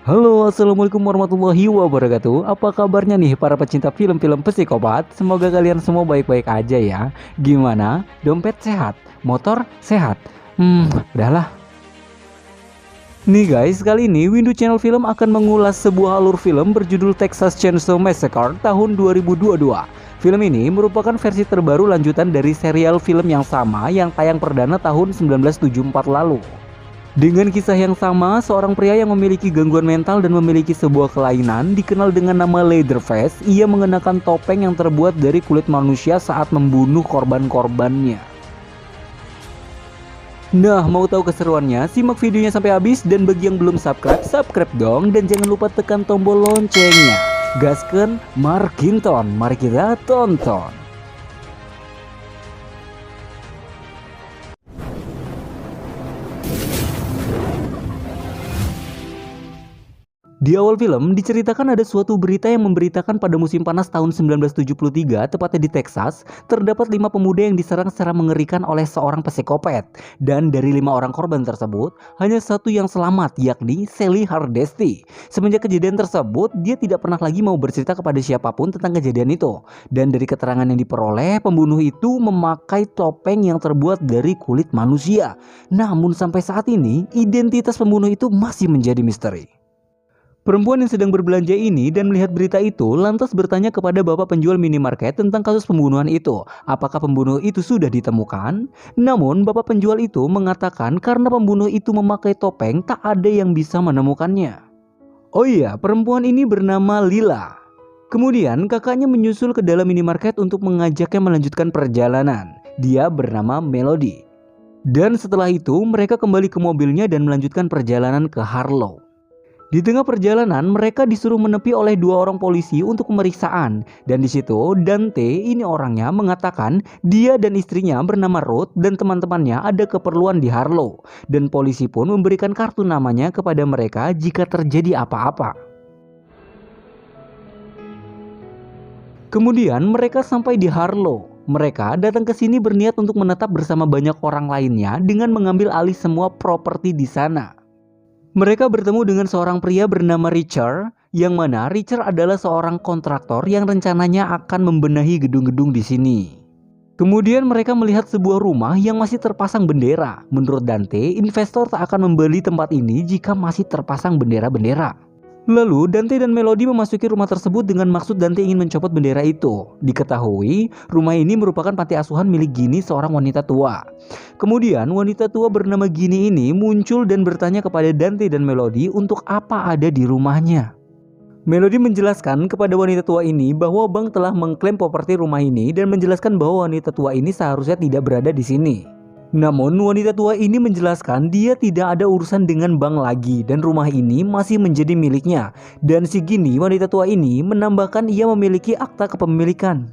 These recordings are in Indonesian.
Halo, assalamualaikum warahmatullahi wabarakatuh. Apa kabarnya nih para pecinta film-film psikopat? Semoga kalian semua baik-baik aja ya. Gimana? Dompet sehat? Motor sehat? Udahlah. Nih guys, kali ini Windu Channel Film akan mengulas sebuah alur film berjudul Texas Chainsaw Massacre tahun 2022. Film ini merupakan versi terbaru lanjutan dari serial film yang sama yang tayang perdana tahun 1974 lalu. Dengan kisah yang sama, seorang pria yang memiliki gangguan mental dan memiliki sebuah kelainan dikenal dengan nama Leatherface. Ia mengenakan topeng yang terbuat dari kulit manusia saat membunuh korban-korbannya. Nah, mau tahu keseruannya? Simak videonya sampai habis, dan bagi yang belum subscribe, subscribe dong, dan jangan lupa tekan tombol loncengnya. Gasken Markinton, mari kita tonton. Di awal film diceritakan ada suatu berita yang memberitakan pada musim panas tahun 1973, tepatnya di Texas, terdapat 5 pemuda yang diserang secara mengerikan oleh seorang psikopat. Dan dari 5 orang korban tersebut, hanya satu yang selamat, yakni Sally Hardesty. Semenjak kejadian tersebut, dia tidak pernah lagi mau bercerita kepada siapapun tentang kejadian itu. Dan dari keterangan yang diperoleh, pembunuh itu memakai topeng yang terbuat dari kulit manusia. Namun sampai saat ini, identitas pembunuh itu masih menjadi misteri. Perempuan yang sedang berbelanja ini dan melihat berita itu lantas bertanya kepada bapak penjual minimarket tentang kasus pembunuhan itu. Apakah pembunuh itu sudah ditemukan? Namun bapak penjual itu mengatakan karena pembunuh itu memakai topeng tak ada yang bisa menemukannya. Oh iya, perempuan ini bernama Lila. Kemudian kakaknya menyusul ke dalam minimarket untuk mengajaknya melanjutkan perjalanan. Dia bernama Melody. Dan setelah itu mereka kembali ke mobilnya dan melanjutkan perjalanan ke Harlow. Di tengah perjalanan, mereka disuruh menepi oleh 2 orang polisi untuk pemeriksaan. Dan di situ, Dante, ini orangnya, mengatakan dia dan istrinya bernama Ruth dan teman-temannya ada keperluan di Harlow. Dan polisi pun memberikan kartu namanya kepada mereka jika terjadi apa-apa. Kemudian mereka sampai di Harlow. Mereka datang ke sini berniat untuk menetap bersama banyak orang lainnya dengan mengambil alih semua properti di sana. Mereka bertemu dengan seorang pria bernama Richard, yang mana Richard adalah seorang kontraktor yang rencananya akan membenahi gedung-gedung di sini. Kemudian mereka melihat sebuah rumah yang masih terpasang bendera. Menurut Dante, investor tak akan membeli tempat ini jika masih terpasang bendera-bendera. Lalu Dante dan Melody memasuki rumah tersebut dengan maksud Dante ingin mencopot bendera itu. Diketahui rumah ini merupakan panti asuhan milik Ginny, seorang wanita tua. Kemudian wanita tua bernama Ginny ini muncul dan bertanya kepada Dante dan Melody untuk apa ada di rumahnya. Melody menjelaskan kepada wanita tua ini bahwa bank telah mengklaim properti rumah ini dan menjelaskan bahwa wanita tua ini seharusnya tidak berada di sini. Namun wanita tua ini menjelaskan dia tidak ada urusan dengan bank lagi dan rumah ini masih menjadi miliknya. Dan si Ginny, wanita tua ini, menambahkan ia memiliki akta kepemilikan.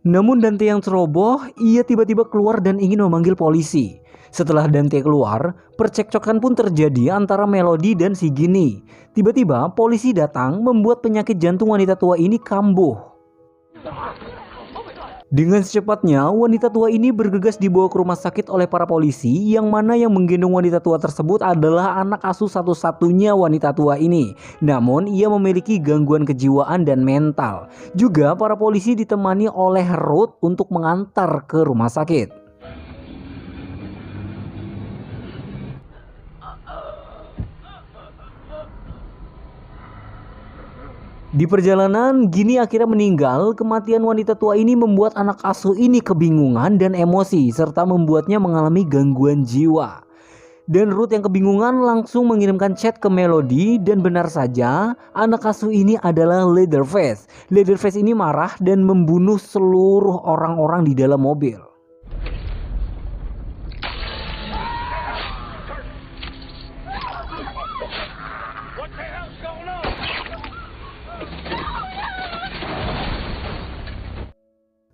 Namun Dante yang ceroboh, ia tiba-tiba keluar dan ingin memanggil polisi. Setelah Dante keluar, percekcokan pun terjadi antara Melody dan si Ginny. Tiba-tiba polisi datang membuat penyakit jantung wanita tua ini kambuh. Dengan secepatnya, wanita tua ini bergegas dibawa ke rumah sakit oleh para polisi, yang mana yang menggendong wanita tua tersebut adalah anak asuh satu-satunya wanita tua ini. Namun, ia memiliki gangguan kejiwaan dan mental. Juga para polisi ditemani oleh Ruth untuk mengantar ke rumah sakit. Di perjalanan, Ginny akhirnya meninggal. Kematian wanita tua ini membuat anak asuh ini kebingungan dan emosi, serta membuatnya mengalami gangguan jiwa. Dan Ruth yang kebingungan langsung mengirimkan chat ke Melody, dan benar saja anak asuh ini adalah Leatherface. Leatherface ini marah dan membunuh seluruh orang-orang di dalam mobil.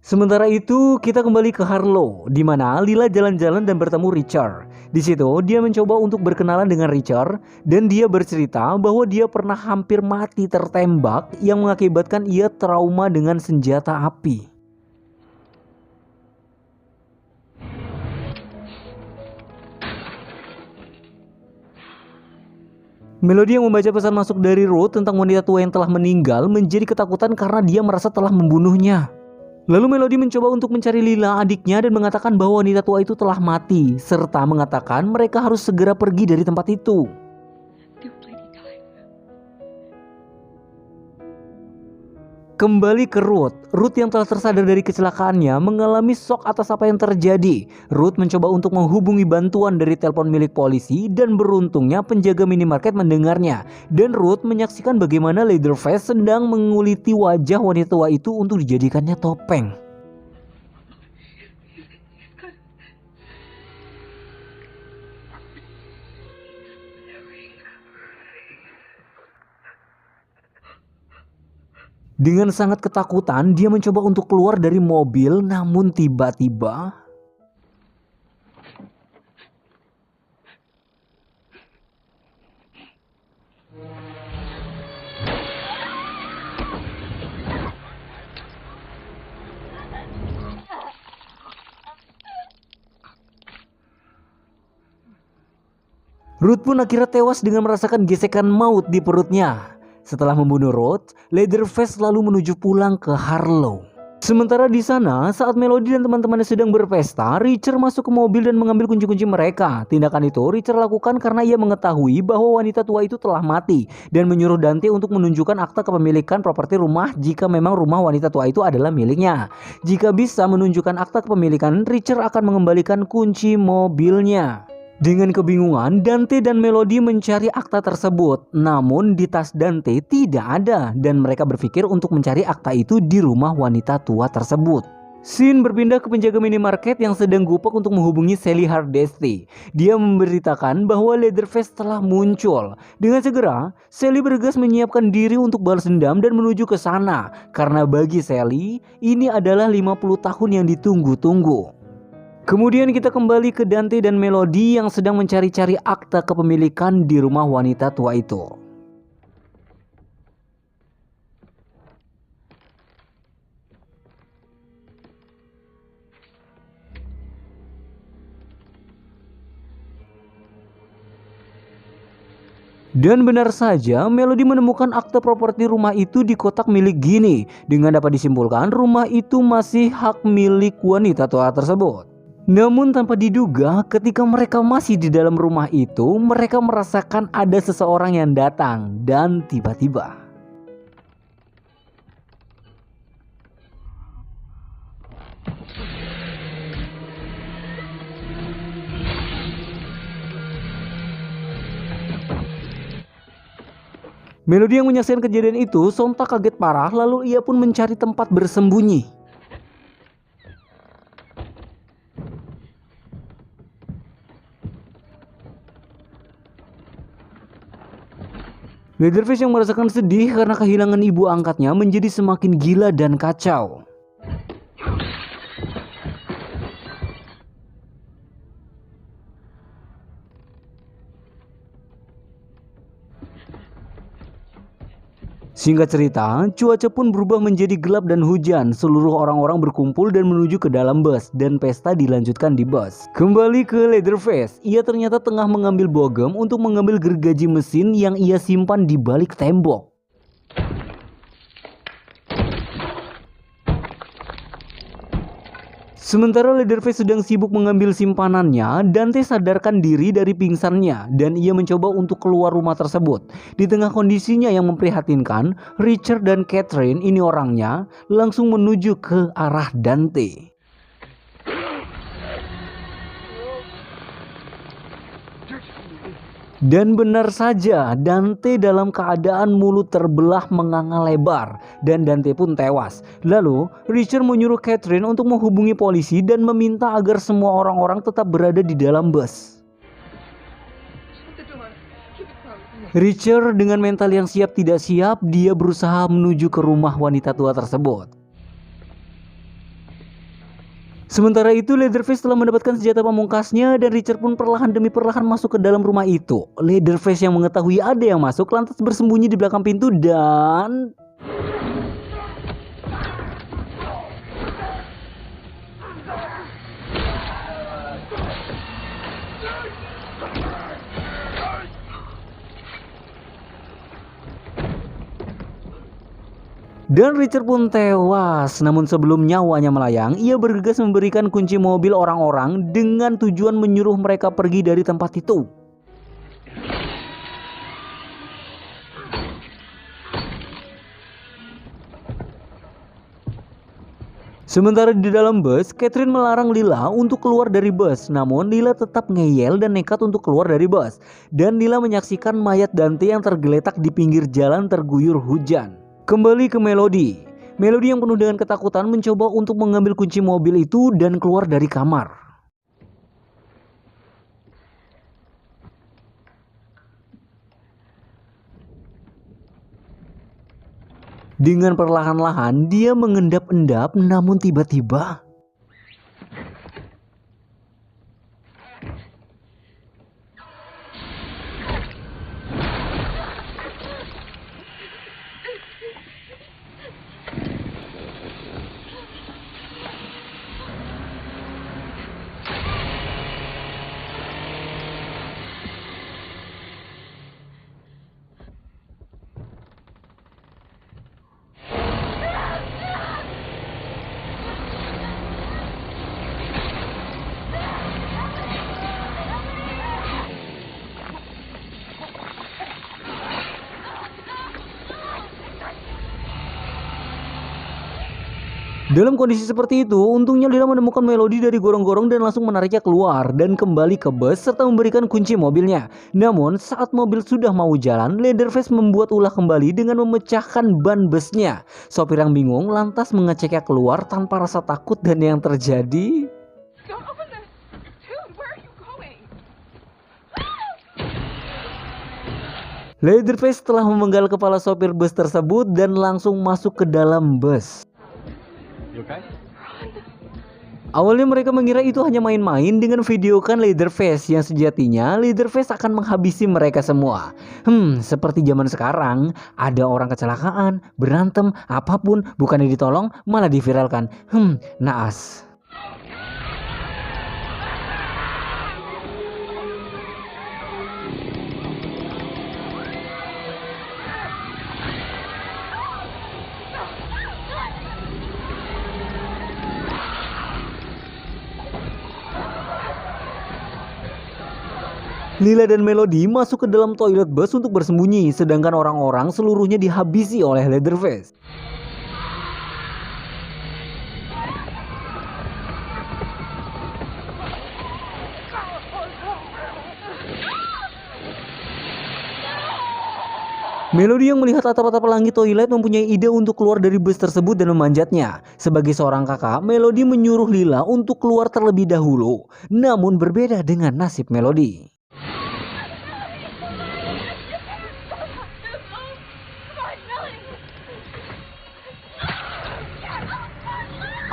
Sementara itu, kita kembali ke Harlow, di mana Lila jalan-jalan dan bertemu Richard. Di situ, dia mencoba untuk berkenalan dengan Richard, dan dia bercerita bahwa dia pernah hampir mati tertembak yang mengakibatkan ia trauma dengan senjata api. Melody yang membaca pesan masuk dari Ruth tentang wanita tua yang telah meninggal menjadi ketakutan karena dia merasa telah membunuhnya. Lalu Melody mencoba untuk mencari Lila adiknya dan mengatakan bahwa wanita tua itu telah mati, serta mengatakan mereka harus segera pergi dari tempat itu. Kembali ke Ruth yang telah tersadar dari kecelakaannya mengalami shock atas apa yang terjadi. Ruth mencoba untuk menghubungi bantuan dari telepon milik polisi dan beruntungnya penjaga minimarket mendengarnya. Dan Ruth menyaksikan bagaimana Leatherface sedang menguliti wajah wanita tua itu untuk dijadikannya topeng. Dengan sangat ketakutan, dia mencoba untuk keluar dari mobil, namun tiba-tiba Ruth pun akhirnya tewas dengan merasakan gesekan maut di perutnya. Setelah membunuh Ruth, Leatherface lalu menuju pulang ke Harlow. Sementara di sana, saat Melody dan teman-temannya sedang berpesta, Richard masuk ke mobil dan mengambil kunci-kunci mereka. Tindakan itu Richard lakukan karena ia mengetahui bahwa wanita tua itu telah mati dan menyuruh Dante untuk menunjukkan akta kepemilikan properti rumah jika memang rumah wanita tua itu adalah miliknya. Jika bisa menunjukkan akta kepemilikan, Richard akan mengembalikan kunci mobilnya. Dengan kebingungan, Dante dan Melody mencari akta tersebut. Namun di tas Dante tidak ada dan mereka berpikir untuk mencari akta itu di rumah wanita tua tersebut. Scene berpindah ke penjaga minimarket yang sedang gupek untuk menghubungi Sally Hardesty. Dia memberitakan bahwa Leatherface telah muncul. Dengan segera, Sally bergegas menyiapkan diri untuk balas dendam dan menuju ke sana. Karena bagi Sally, ini adalah 50 tahun yang ditunggu-tunggu. Kemudian kita kembali ke Dante dan Melody yang sedang mencari-cari akta kepemilikan di rumah wanita tua itu. Dan benar saja, Melody menemukan akta properti rumah itu di kotak milik Ginny. Dengan dapat disimpulkan, rumah itu masih hak milik wanita tua tersebut. Namun tanpa diduga, ketika mereka masih di dalam rumah itu, mereka merasakan ada seseorang yang datang dan tiba-tiba Melody yang menyaksikan kejadian itu sontak kaget parah, lalu ia pun mencari tempat bersembunyi. Leatherface yang merasakan sedih karena kehilangan ibu angkatnya menjadi semakin gila dan kacau. Singkat cerita, cuaca pun berubah menjadi gelap dan hujan. Seluruh orang-orang berkumpul dan menuju ke dalam bus dan pesta dilanjutkan di bus. Kembali ke Leatherface, ia ternyata tengah mengambil bogem untuk mengambil gergaji mesin yang ia simpan di balik tembok. Sementara Leatherface sedang sibuk mengambil simpanannya, Dante sadarkan diri dari pingsannya dan ia mencoba untuk keluar rumah tersebut. Di tengah kondisinya yang memprihatinkan, Richard dan Catherine, ini orangnya, langsung menuju ke arah Dante. Dan benar saja, Dante dalam keadaan mulut terbelah menganga lebar dan Dante pun tewas. Lalu, Richard menyuruh Catherine untuk menghubungi polisi dan meminta agar semua orang-orang tetap berada di dalam bus. Richard dengan mental yang siap tidak siap, dia berusaha menuju ke rumah wanita tua tersebut. Sementara itu, Leatherface telah mendapatkan senjata pamungkasnya dan Richard pun perlahan demi perlahan masuk ke dalam rumah itu. Leatherface yang mengetahui ada yang masuk lantas bersembunyi di belakang pintu dan... Dan Richard pun tewas. Namun sebelum nyawanya melayang, ia bergegas memberikan kunci mobil orang-orang dengan tujuan menyuruh mereka pergi dari tempat itu. Sementara di dalam bus, Catherine melarang Lila untuk keluar dari bus. Namun Lila tetap ngeyel dan nekat untuk keluar dari bus. Dan Lila menyaksikan mayat Dante yang tergeletak di pinggir jalan terguyur hujan. Kembali ke Melody. Melody yang penuh dengan ketakutan mencoba untuk mengambil kunci mobil itu dan keluar dari kamar. Dengan perlahan-lahan dia mengendap-endap, namun tiba-tiba dalam kondisi seperti itu, untungnya Lila menemukan Melody dari gorong-gorong dan langsung menariknya keluar dan kembali ke bus serta memberikan kunci mobilnya. Namun saat mobil sudah mau jalan, Leatherface membuat ulah kembali dengan memecahkan ban busnya. Sopir yang bingung lantas mengeceknya keluar tanpa rasa takut dan yang terjadi... Leatherface telah memenggal kepala sopir bus tersebut dan langsung masuk ke dalam bus. Awalnya mereka mengira itu hanya main-main dengan videokan Leatherface yang sejatinya Leatherface akan menghabisi mereka semua. Seperti zaman sekarang, ada orang kecelakaan, berantem, apapun, bukannya ditolong malah diviralkan. Naas. Lila dan Melody masuk ke dalam toilet bus untuk bersembunyi, sedangkan orang-orang seluruhnya dihabisi oleh Leatherface. Melody yang melihat atap-atap langit toilet mempunyai ide untuk keluar dari bus tersebut dan memanjatnya. Sebagai seorang kakak, Melody menyuruh Lila untuk keluar terlebih dahulu. Namun berbeda dengan nasib Melody.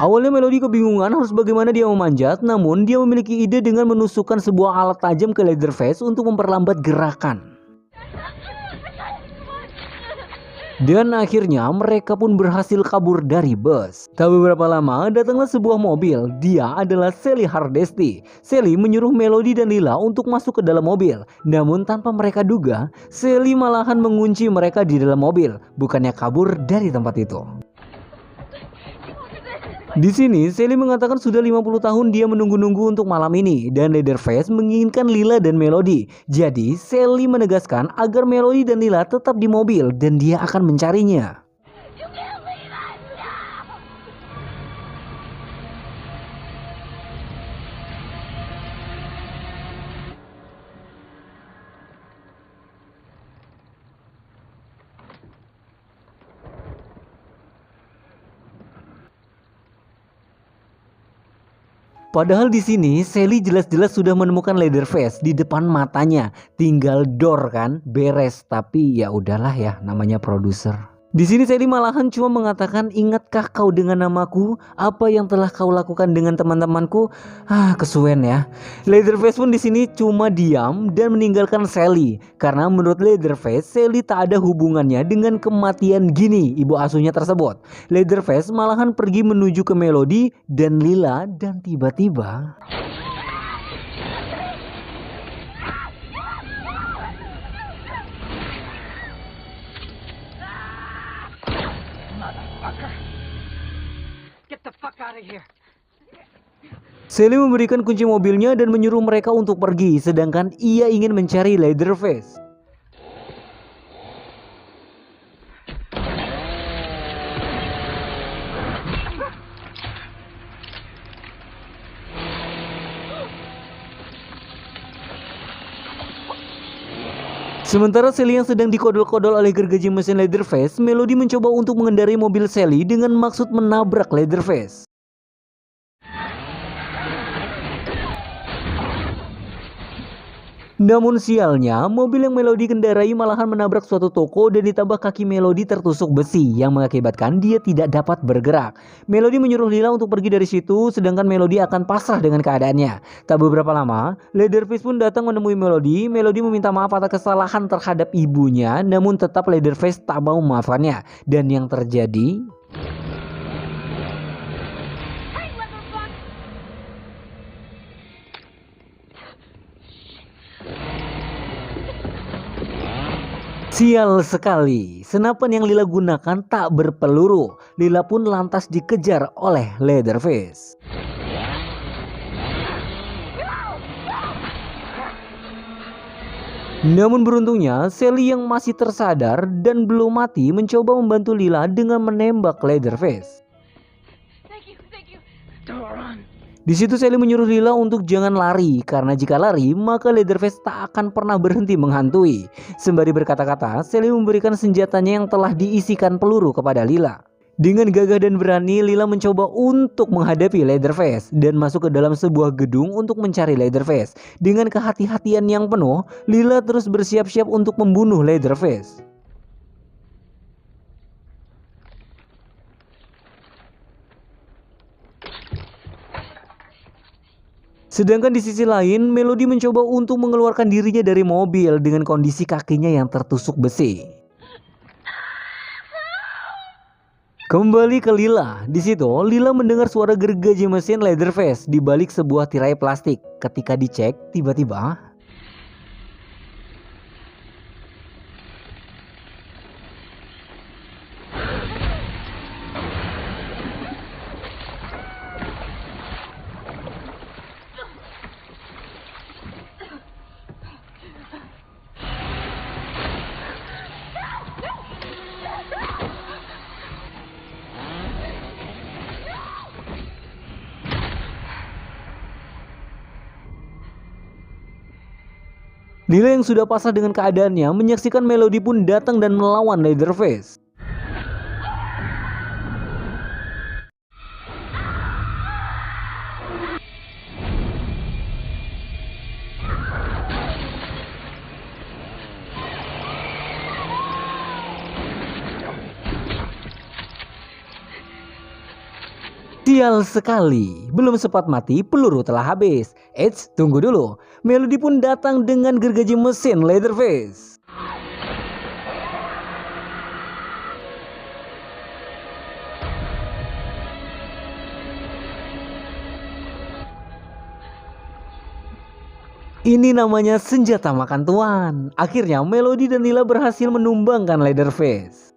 Awalnya Melody kebingungan harus bagaimana dia memanjat, namun dia memiliki ide dengan menusukkan sebuah alat tajam ke Leatherface untuk memperlambat gerakan. Dan akhirnya mereka pun berhasil kabur dari bus. Tak beberapa lama datanglah sebuah mobil. Dia adalah Sally Hardesty. Sally menyuruh Melody dan Lila untuk masuk ke dalam mobil. Namun tanpa mereka duga, Sally malahan mengunci mereka di dalam mobil, bukannya kabur dari tempat itu. Di sini, Sally mengatakan sudah 50 tahun dia menunggu-nunggu untuk malam ini dan Leatherface menginginkan Lila dan Melody. Jadi, Sally menegaskan agar Melody dan Lila tetap di mobil dan dia akan mencarinya. Padahal di sini Sally jelas-jelas sudah menemukan Leatherface di depan matanya. Tinggal door kan, beres. Tapi ya udahlah ya, namanya produser. Di sini Sally malahan cuma mengatakan, "Ingatkah kau dengan namaku? Apa yang telah kau lakukan dengan teman-temanku?" Kesuwen ya. Leatherface pun di sini cuma diam dan meninggalkan Sally karena menurut Leatherface, Sally tak ada hubungannya dengan kematian Ginny, ibu asuhnya tersebut. Leatherface malahan pergi menuju ke Melody dan Lila dan tiba-tiba Sally memberikan kunci mobilnya dan menyuruh mereka untuk pergi, sedangkan ia ingin mencari Leatherface. Sementara Sally yang sedang dikodol-kodol oleh gergaji mesin Leatherface, Melody mencoba untuk mengendarai mobil Sally dengan maksud menabrak Leatherface. Namun sialnya, mobil yang Melody kendarai malahan menabrak suatu toko dan ditambah kaki Melody tertusuk besi yang mengakibatkan dia tidak dapat bergerak. Melody menyuruh Lila untuk pergi dari situ, sedangkan Melody akan pasrah dengan keadaannya. Tak beberapa lama, Leatherface pun datang menemui Melody. Melody meminta maaf atas kesalahan terhadap ibunya, namun tetap Leatherface tak mau memaafkannya. Dan yang terjadi... Sial sekali, senapan yang Lila gunakan tak berpeluru. Lila pun lantas dikejar oleh Leatherface. Namun beruntungnya, Sally yang masih tersadar dan belum mati mencoba membantu Lila dengan menembak Leatherface. Di situ Sally menyuruh Lila untuk jangan lari, karena jika lari maka Leatherface tak akan pernah berhenti menghantui. Sembari berkata-kata, Sally memberikan senjatanya yang telah diisikan peluru kepada Lila. Dengan gagah dan berani, Lila mencoba untuk menghadapi Leatherface dan masuk ke dalam sebuah gedung untuk mencari Leatherface. Dengan kehati-hatian yang penuh, Lila terus bersiap-siap untuk membunuh Leatherface. Sedangkan di sisi lain, Melody mencoba untuk mengeluarkan dirinya dari mobil dengan kondisi kakinya yang tertusuk besi. Kembali ke Lila. Di situ, Lila mendengar suara gergaji mesin Leatherface di balik sebuah tirai plastik. Ketika dicek, tiba-tiba Lila yang sudah pasrah dengan keadaannya menyaksikan Melody pun datang dan melawan Leatherface. Sial sekali, belum sempat mati peluru telah habis. Eits, tunggu dulu. Melody pun datang dengan gergaji mesin Leatherface. Ini namanya senjata makan tuan. Akhirnya Melody dan Lila berhasil menumbangkan Leatherface.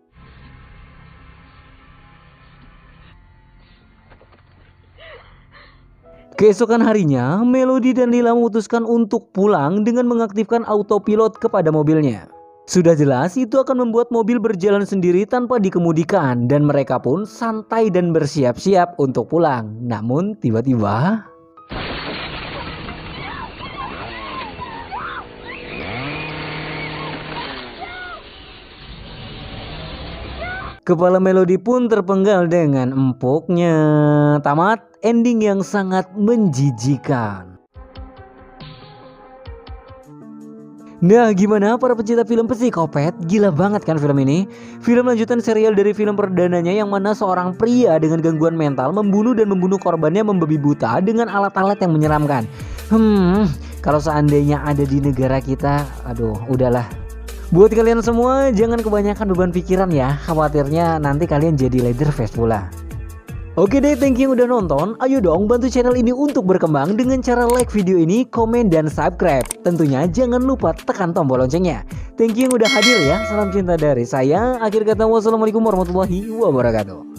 Keesokan harinya, Melody dan Lila memutuskan untuk pulang dengan mengaktifkan autopilot kepada mobilnya. Sudah jelas itu akan membuat mobil berjalan sendiri tanpa dikemudikan dan mereka pun santai dan bersiap-siap untuk pulang. Namun tiba-tiba... kepala Melody pun terpenggal dengan empuknya. Tamat ending yang sangat menjijikan. Nah, gimana para pecinta film psikopat? Gila banget kan film ini? Film lanjutan serial dari film perdananya yang mana seorang pria dengan gangguan mental membunuh dan membunuh korbannya membabi buta dengan alat-alat yang menyeramkan. Kalau seandainya ada di negara kita, aduh, udahlah. Buat kalian semua, jangan kebanyakan beban pikiran ya. Khawatirnya nanti kalian jadi Leatherface pula. Oke deh, thank you udah nonton. Ayo dong bantu channel ini untuk berkembang dengan cara like video ini, komen, dan subscribe. Tentunya jangan lupa tekan tombol loncengnya. Thank you yang udah hadir ya. Salam cinta dari saya. Akhir kata, wassalamualaikum warahmatullahi wabarakatuh.